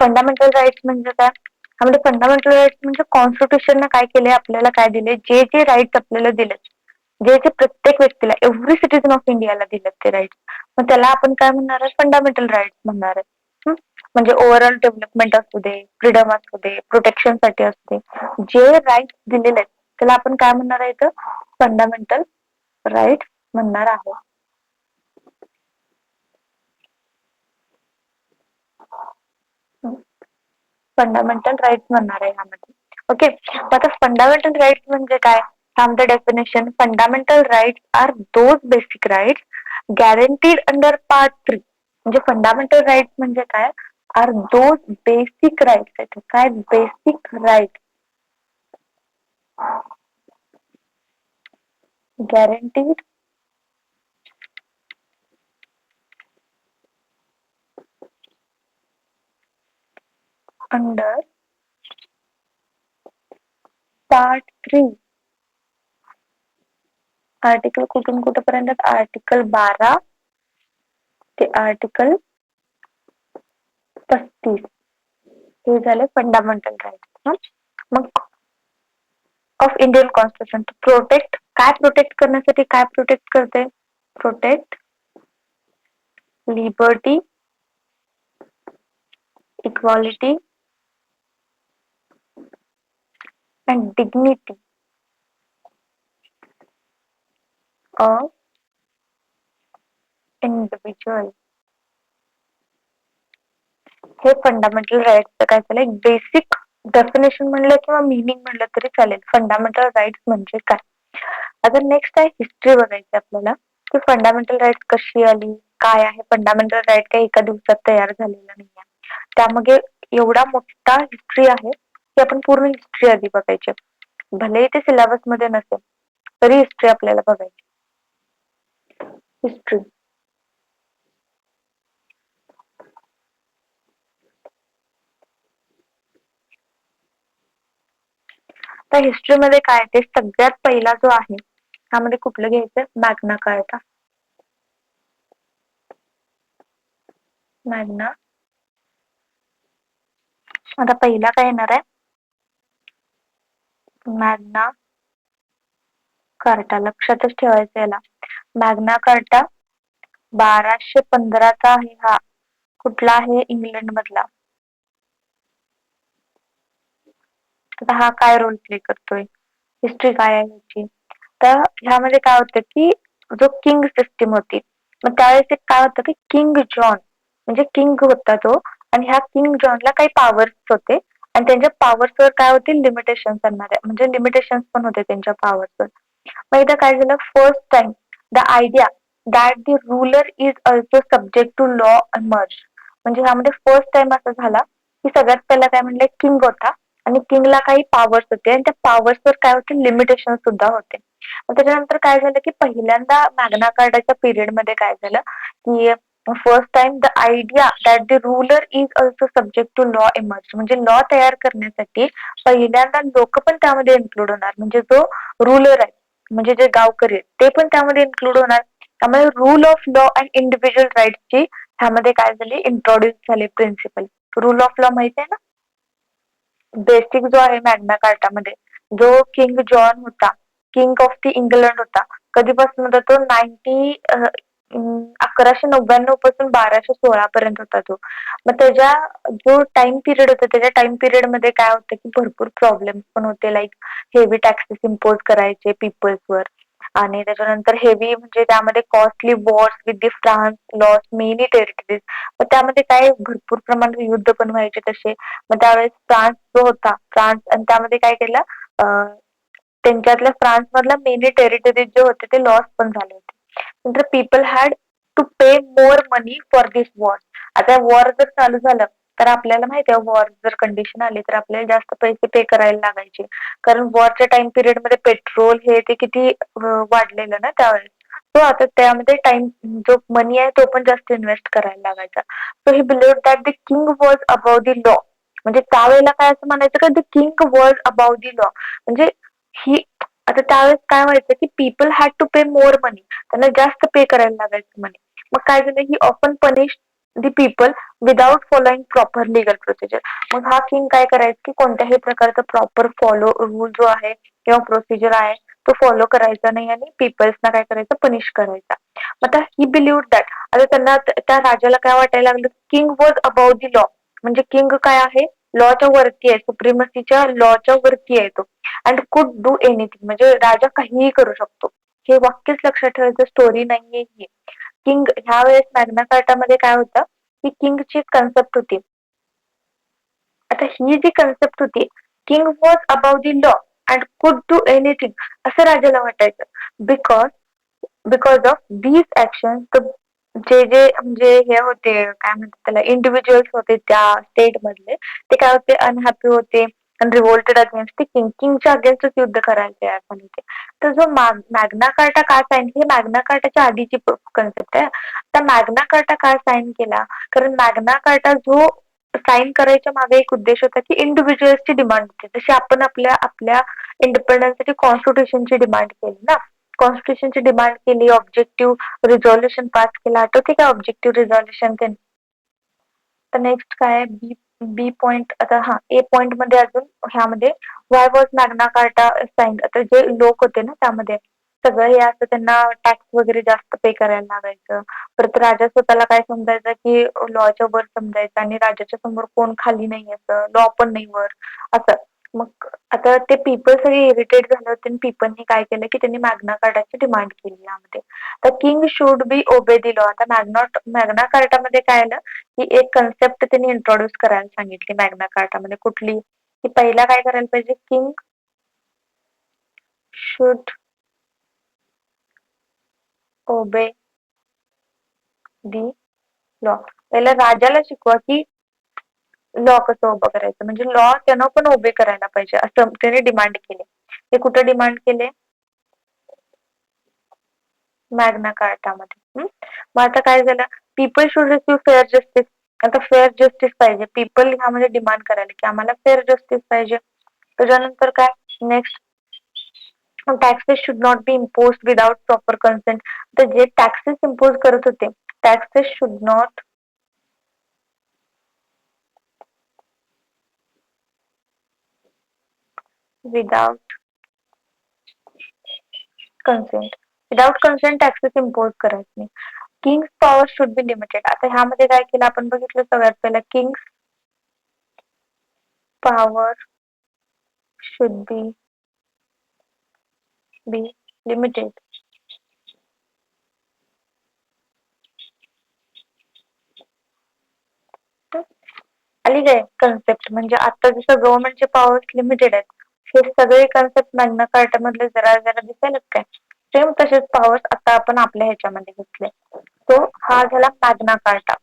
Fundamental rights म्हणजे काय? त्यामध्ये फंडामेंटल राईट्स म्हणजे कॉन्स्टिट्यूशनने काय केले, आपल्याला काय दिले, जे जे राईट्स आपल्याला दिले, जे जे प्रत्येक व्यक्तीला, एव्हरी सिटीजन ऑफ इंडियाला दिलेत ते राईट्स, मग त्याला आपण काय म्हणणार आहे, फंडामेंटल राईट्स म्हणणार आहे. म्हणजे ओव्हरऑल डेव्हलपमेंट असू दे, फ्रीडम असू दे, प्रोटेक्शन साठी असू दे, जे राईट्स दिलेले आहेत त्याला आपण काय म्हणणार आहे, फंडामेंटल राईट्स म्हणणार आहोत. फंडामेंटल राईट्स म्हणणार आहे ह्यामध्ये. ओके, आता फंडामेंटल राईट्स म्हणजे काय? The definition, fundamental rights are those basic rights guaranteed under part 3. म्हणजे फंडामेंटल राईट्स म्हणजे काय? आर दोज बेसिक राईट्स आहेत. काय basic right? Guaranteed under part 3. Article कुठून कुठेपर्यंत? आर्टिकल 12 ते आर्टिकल 35 हे झाले फंडामेंटल राईट्स. मग of Indian constitution to protect, काय प्रोटेक्ट करण्यासाठी, काय प्रोटेक्ट करते? Protect liberty, equality and dignity of individual. हे फंडामेंटल राईट्सचं काय झालं, एक बेसिक डेफिनेशन म्हणलं किंवा मिनिंग म्हणलं तरी चालेल. फंडामेंटल राईट्स म्हणजे काय? आता नेक्स्ट आहे हिस्ट्री बघायची आपल्याला, की फंडामेंटल राईट्स कशी आली, काय आहे. फंडामेंटल राईट काही एका दिवसात तयार झालेला नाही आहे, त्यामध्ये एवढा मोठा हिस्ट्री आहे की आपण पूर्ण हिस्ट्री आधी बघायची. भले ते सिलेबस मध्ये नसेल तरी हिस्ट्री आपल्याला बघायची. हिस्ट्री तर हिस्ट्रीमध्ये काय ते सगळ्यात पहिला जो आहे त्यामध्ये कुठलं घ्यायचं? Magna carta. मॅग्ना, आता पहिला काय येणार आहे? Magna carta. लक्षातच ठेवायचं याला. मॅग्ना कार्टा 1215चा आहे. हा कुठला आहे? इंग्लंड मधला. आता हा काय रोल प्ले करतोय? हिस्ट्री काय आहे याची? तर ह्यामध्ये काय होतं की जो किंग सिस्टीम होती, मग त्यावेळेस काय होतं की किंग जॉन म्हणजे किंग होता तो, आणि ह्या किंग जॉनला काही पॉवर्स होते आणि त्यांच्या पॉवर्सवर काय होते? लिमिटेशन असणार, म्हणजे लिमिटेशन पण होते त्यांच्या पॉवर्सवर. मग एकदा काय झालं, first time the idea that the ruler is also subject to law emerge. म्हणजे ह्यामध्ये फर्स्ट टाइम असं झाला की सगळ्यात पहिला काय म्हणलं, किंग होता आणि किंगला काही पॉवर्स होते आणि त्या पॉवर्सवर काय होते? लिमिटेशन सुद्धा होते. त्याच्यानंतर काय झालं की पहिल्यांदा मॅग्ना कार्टाच्या पिरियड मध्ये काय झालं की first time the idea that the ruler is also subject to law emerge. म्हणजे लॉ तयार करण्यासाठी पहिल्यांदा लोक पण त्यामध्ये इन्क्लूड होणार, म्हणजे जो रूलर आहे म्हणजे जे गावकरी आहेत ते पण त्यामध्ये इन्क्लूड होणार. त्यामुळे rule of law and individual राईट्सची ह्यामध्ये काय झाली? इंट्रोड्यूस झाले प्रिन्सिपल. रूल ऑफ लॉ माहिती आहे ना? बेसिक जो आहे मॅग्ना कार्टामध्ये, जो किंग जॉन होता, किंग ऑफ द इंग्लंड होता, कधीपासून होता तो? 1199 पासून 1216 पर्यंत होता तो. मग त्याच्या जो टाइम पिरियड होता, त्याच्या टाइम पिरियड मध्ये काय होतं की भरपूर प्रॉब्लेम्स पण होते, लाईक हेवी टॅक्सेस इम्पोज करायचे पीपल्सवर, आणि त्याच्यानंतर हेवी म्हणजे त्यामध्ये costly Wars with the France, loss many territories. मग त्यामध्ये काय भरपूर प्रमाणात युद्ध पण व्हायचे तसे. मग त्यावेळेस फ्रान्स जो होता, फ्रान्स, आणि त्यामध्ये काय केलं, त्यांच्यातल्या फ्रान्स मधल्या मेनी टेरिटरीज जे होते ते लॉस पण झाले होते. नंतर people had to pay more money for this war. आता वॉर जर चालू झालं तर आपल्याला माहिती आहे वॉर जर कंडिशन आली तर आपल्याला जास्त पैसे पे करायला लागायचे, कारण वॉरच्या टाइम पिरियड मध्ये पेट्रोल हे ते किती वाढलेलं ना त्यावेळेस. तो आता त्यामध्ये टाइम जो मनी आहे तो पण जास्त इन्व्हेस्ट करायला लागायचा. So he believe that the king was above the law. म्हणजे त्यावेळेला काय असं म्हणायचं का, the king was above the law. म्हणजे ही आता त्यावेळेस काय व्हायचं की people had to pay more money, त्यांना जास्त पे करायला लागायचं मनी. मग काय झालं, he often punish the people without following proper legal procedure. मग हा किंग काय करायचा की कोणत्याही प्रकारचा प्रॉपर फॉलो रूल जो आहे किंवा प्रोसिजर आहे तो फॉलो करायचा नाही आणि पीपल्सना काय करायचं पनिश करायचा. आता ही बिलीव्ह दॅट, आता त्यांना त्या राजाला काय वाटायला लागलं, king was about the law, म्हणजे किंग काय आहे लॉच्या वरती आहे, सुप्रिमसीच्या लॉच्या वरती आहे तो. अँड कुड डू एनिथिंग, म्हणजे राजा काहीही करू शकतो. हे वाक्यच लक्षात ठेवायचं, स्टोरी नाहीये ही. किंग ह्या वेळेस मॅग्ना कार्टामध्ये काय होतं की किंगची कन्सेप्ट होती. आता ही जी कन्सेप्ट होती, king was about the law and कुड डू एनिथिंग, असं राजाला वाटायचं. बिकॉज ऑफ दीज ऍक्शन, जे जे म्हणजे हे होते काय म्हणतात त्याला, इंडिव्हिज्युअल्स होते त्या स्टेट मधले, ते काय होते अनहॅपी होते आणि रिव्होल्टेड अगेन्स्ट ती किंगच्या अगेन्स्टच युद्ध करायला तयार झाले होते. तर जो मॅग्ना कार्टा का साईन, ही मॅग्ना कार्टाच्या आधीची कन्सेप्ट आहे. तर मॅग्ना कार्टा का साईन केला, कारण मॅग्ना कार्टा जो साईन करायच्या मागे एक उद्देश होता की इंडिव्हिज्युअल्सची डिमांड होती. जशी आपण आपल्या आपल्या इंडिपेंडन्ससाठी कॉन्स्टिट्यूशनची डिमांड केली ना, कॉन्स्टिट्यूशनची डिमांड केली, ऑब्जेक्टिव्ह रिझॉल्युशन पास केला, आठवते का ऑब्जेक्टिव्ह रिझॉल्युशन ते. तर नेक्स्ट काय आहे, बी बी पॉइंट. आता हा ए पॉइंट मध्ये अजून ह्यामध्ये why was Magna Carta sign, आता जे लोक होते ना त्यामध्ये सगळं हे असं त्यांना टॅक्स वगैरे जास्त पे करायला लागायचं. परत राजा स्वतःला काय समजायचा की लॉच्या वर समजायचा आणि राजाच्या समोर कोण खाली नाही, असं लॉ पण नाही वर असं. मग आता ते पीपल सगळे इरिटेट झाले होते आणि पीपलनी काय केलं की त्यांनी मॅग्ना कार्टाची डिमांड केली यामध्ये. तर किंग शुड बी ओबे दी लॉ. आता मॅग्ना कार्टामध्ये काय आलं की एक कन्सेप्ट त्यांनी इंट्रोड्यूस करायला सांगितली मॅग्ना कार्टामध्ये, कुठली की पहिला काय करायला पाहिजे, किंग शुड ओबे दी लॉ. पहिला राजाला शिकवा की लॉ कसं उभं करायचं, म्हणजे लॉ त्यानं पण उभे करायला पाहिजे असं त्याने डिमांड केले. ते कुठं डिमांड केले, मॅग्ना कार्टामध्ये. मग आता काय झालं, people should receive fair justice. आता फेअर जस्टिस पाहिजे, पीपल ह्यामध्ये डिमांड करायला की आम्हाला फेअर जस्टिस पाहिजे. त्याच्यानंतर काय next, taxes should not be impose without proper consent. तर जे टॅक्सेस इम्पोज करत होते, taxes should not without consent, without consent taxes impose करायचे नाही. Kings power should be limited. आता ह्यामध्ये काय केलं आपण बघितलं सगळ्यात पहिला, Kings power should be limited. आली काय कन्सेप्ट, म्हणजे आता जसं गव्हर्नमेंटचे पॉवर्स लिमिटेड आहेत, हे सगळे कन्सेप्ट मॅग्ना कार्टा मधले जरा जरा दिसायला काय, सेम तसेच पॉवर्स आता आपण आपल्या ह्याच्यामध्ये घेतले. तो हा झाला मॅग्ना कार्टा.